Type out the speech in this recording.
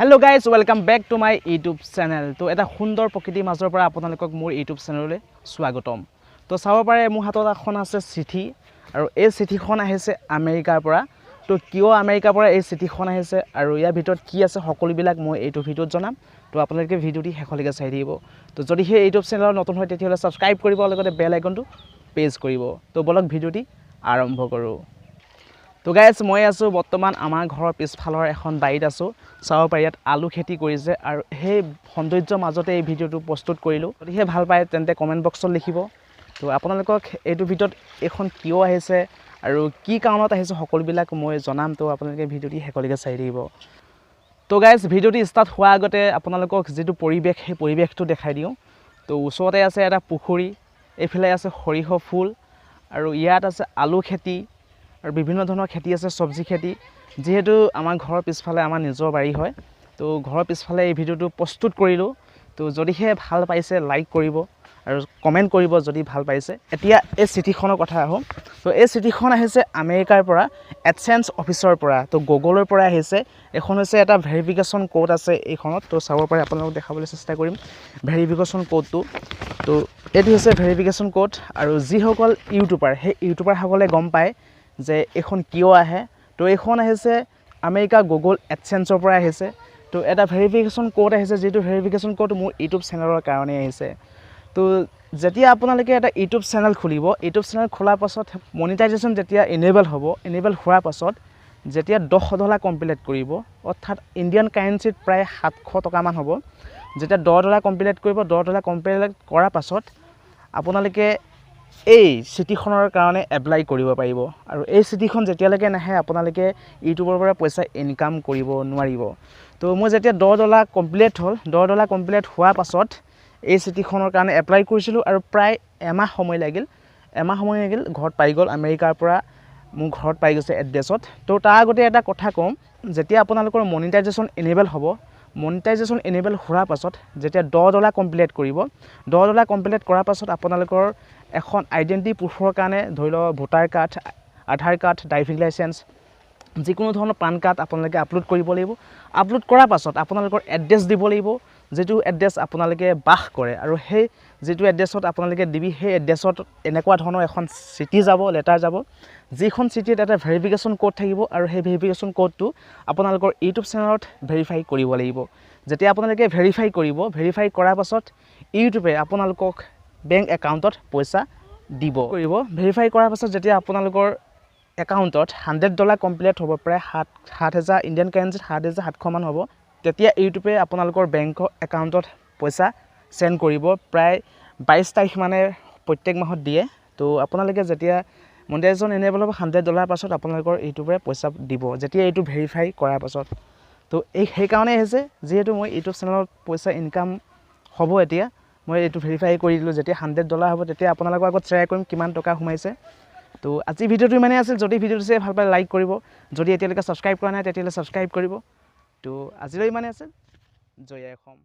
Hello guys, welcome back to my YouTube channel. তো এটা সুন্দৰ প্ৰকৃতিৰ মাজৰ পৰা আপোনালোকক মোৰ YouTube চেনেললৈ স্বাগতম। তো চাব পাৰে মোৰ হাতত এখন আছে চিঠি আৰু এই চিঠিখন আহিছে আমেৰিকাৰ পৰা। তো কিয় আমেৰিকাৰ পৰা এই চিঠিখন আহিছে আৰু ইয়াৰ ভিতৰত কি আছে সকলোবিলাক মই এইটো ভিডিঅ'ত জনাম। তো আপোনালোকে ভিডিঅ'টি শেষলৈকে চাই থাকিব। তো যদি সেই YouTube চেনেলত নতুন হয় তেতিয়াহ'লে সাবস্ক্ৰাইব কৰিব লগতে বেল আইকনটো প্ৰেছ কৰিব। তো বলক ভিডিঅ'টি আৰম্ভ কৰোঁ। তো গাইজ মই আছোঁ বৰ্তমান আমাৰ ঘৰৰ পিছফালৰ এখন বাৰীত আছোঁ। চাব পাৰি ইয়াত আলু খেতি কৰিছে আৰু সেই সৌন্দৰ্যৰ মাজতে এই ভিডিঅ'টো প্ৰস্তুত কৰিলোঁ। যদিহে ভাল পায় তেন্তে কমেণ্ট বক্সত লিখিব। তো আপোনালোকক এইটো ভিডিঅ'ত এইখন কিয় আহিছে আৰু কি কাৰণত আহিছে সকলোবিলাক মই জনাম। তো আপোনালোকে ভিডিঅ'টি শেষলৈকে চাই থাকিব। তো গাইজ ভিডিঅ'টি ষ্টাৰ্ট হোৱাৰ আগতে আপোনালোকক যিটো পৰিৱেশ সেই পৰিৱেশটো দেখাই দিওঁ। তো ওচৰতে আছে এটা পুখুৰী, এইফালে আছে সৰিয়হ ফুল আৰু ইয়াত আছে আলু খেতি আৰু বিভিন্ন ধৰণৰ খেতি আছে, চব্জি খেতি। যেহেতু আমাৰ ঘৰৰ পিছফালে আমাৰ নিজৰ বাৰী হয়, তো ঘৰৰ পিছফালে এই ভিডিঅ'টো প্ৰস্তুত কৰিলোঁ। তো যদিহে ভাল পাইছে লাইক কৰিব আৰু কমেণ্ট কৰিব যদি ভাল পাইছে। এতিয়া এই চিঠিখনৰ কথা আহোঁ। তো এই চিঠিখন আহিছে আমেৰিকাৰ পৰা, এডচেঞ্চ অফিচৰ পৰা। তো গুগলৰ পৰা আহিছে। এখন হৈছে এটা ভেৰিফিকেশ্যন কোড আছে এইখনত। তো চাব পাৰে, আপোনালোকক দেখাবলৈ চেষ্টা কৰিম ভেৰিফিকেশ্যন কোডটো। তো এইটো হৈছে ভেৰিফিকেশ্যন কোড আৰু যিসকল ইউটিউবাৰ সেই ইউটিউবাৰসকলে গম পায় যে এইখন কিয় আহে। তো এইখন আহিছে আমেৰিকা গুগল এডচেঞ্চৰ পৰা আহিছে। তো এটা ভেৰিফিকেশ্যন কোড আহিছে, যিটো ভেৰিফিকেশ্যন কোড মোৰ ইউটিউব চেনেলৰ কাৰণে আহিছে। তো যেতিয়া আপোনালোকে এটা ইউটিউব চেনেল খুলিব, ইউটিউব চেনেল খোলাৰ পাছত মনিটাইজেশ্যন যেতিয়া এনেবল হ'ব, এনেবল হোৱাৰ পাছত যেতিয়া $10 কমপ্লিট কৰিব, অৰ্থাৎ ইণ্ডিয়ান কাৰেঞ্চিত প্ৰায় 700 টকামান হ'ব। যেতিয়া $10 কমপ্লিট কৰিব, $10 কমপ্লিট কৰাৰ পাছত আপোনালোকে এই চিঠিখনৰ কাৰণে এপ্লাই কৰিব পাৰিব। আৰু এই চিঠিখন যেতিয়ালৈকে নাহে আপোনালোকে ইউটিউবৰ পৰা পইচা ইনকাম কৰিব নোৱাৰিব। তো মই যেতিয়া $10 কমপ্লিট হ'ল, $10 কমপ্লিট হোৱাৰ পাছত এই চিঠিখনৰ কাৰণে এপ্লাই কৰিছিলোঁ আৰু প্ৰায় এমাহ সময় লাগিল। ঘৰত পাই গ'ল, আমেৰিকাৰ পৰা মোৰ ঘৰত পাই গৈছে এড্ৰেছত। তো তাৰ আগতে এটা কথা কওঁ, যেতিয়া আপোনালোকৰ মনিটাইজেশ্যন এনেবল হ'ব, মনিটাইজেশ্যন এনেবল হোৱাৰ পাছত যেতিয়া $10 কমপ্লিট কৰিব, $10 কমপ্লিট কৰাৰ পাছত আপোনালোকৰ এখন আইডেণ্টি প্ৰুফৰ কাৰণে ধৰি লওক ভোটাৰ কাৰ্ড, আধাৰ কাৰ্ড, ড্ৰাইভিং লাইচেঞ্চ, যিকোনো ধৰণৰ পান কাৰ্ড আপোনালোকে আপলোড কৰিব লাগিব। আপলোড কৰাৰ পাছত আপোনালোকৰ এড্ৰেছ দিব লাগিব, যিটো এড্ৰেছ আপোনালোকে বাস কৰে। আৰু সেই যিটো এড্ৰেছত আপোনালোকে দিবি, সেই এড্ৰেছত এনেকুৱা ধৰণৰ এখন চিঠি যাব, লেটাৰ যাব, যিখন চিঠিত এটা ভেৰিফিকেশ্যন কোড থাকিব। আৰু সেই ভেৰিফিকেশ্যন কোডটো আপোনালোকৰ ইউটিউব চেনেলত ভেৰিফাই কৰিব লাগিব। যেতিয়া আপোনালোকে ভেৰিফাই কৰিব, ভেৰিফাই কৰাৰ পাছত ইউটিউবে আপোনালোকক বেংক একাউণ্টত পইচা দিব কৰিব। ভেৰিফাই কৰাৰ পাছত যেতিয়া আপোনালোকৰ একাউণ্টত $100 কমপ্লিট হ'ব, প্ৰায় 7,000 ইণ্ডিয়ান কাৰেঞ্চিত 7,700 মান হ'ব, তেতিয়া ইউটিউবে আপোনালোকৰ বেংকৰ একাউণ্টত পইচা চেণ্ড কৰিব। প্ৰায় 22 তাৰিখ মানে প্ৰত্যেক মাহত দিয়ে। তো আপোনালোকে যেতিয়া মনিটাইজেশ্যন এনেবল হ'ব, $100 পাছত আপোনালোকৰ ইউটিউবে পইচা দিব, যেতিয়া এইটো ভেৰিফাই কৰাৰ পাছত। তো সেইকাৰণে আহিছে, যিহেতু মই ইউটিউব চেনেলত পইচা ইনকাম হ'ব। এতিয়া মই এইটো ভেৰিফাই কৰি দিলোঁ। যেতিয়া $100 হ'ব তেতিয়া আপোনালোকৰ আগত শ্বেয়াৰ কৰিম কিমান টকা সোমাইছে। তো আজি ভিডিঅ'টো ইমানেই আছিল। যদি ভিডিঅ'টো চাই ভাল পালে লাইক কৰিব, যদি এতিয়ালৈকে ছাবস্ক্ৰাইব কৰা নাই তেতিয়াহ'লে ছাবস্ক্ৰাইব কৰিব। তো আজিলৈ ইমানেই আছিল। জয় আই অসম।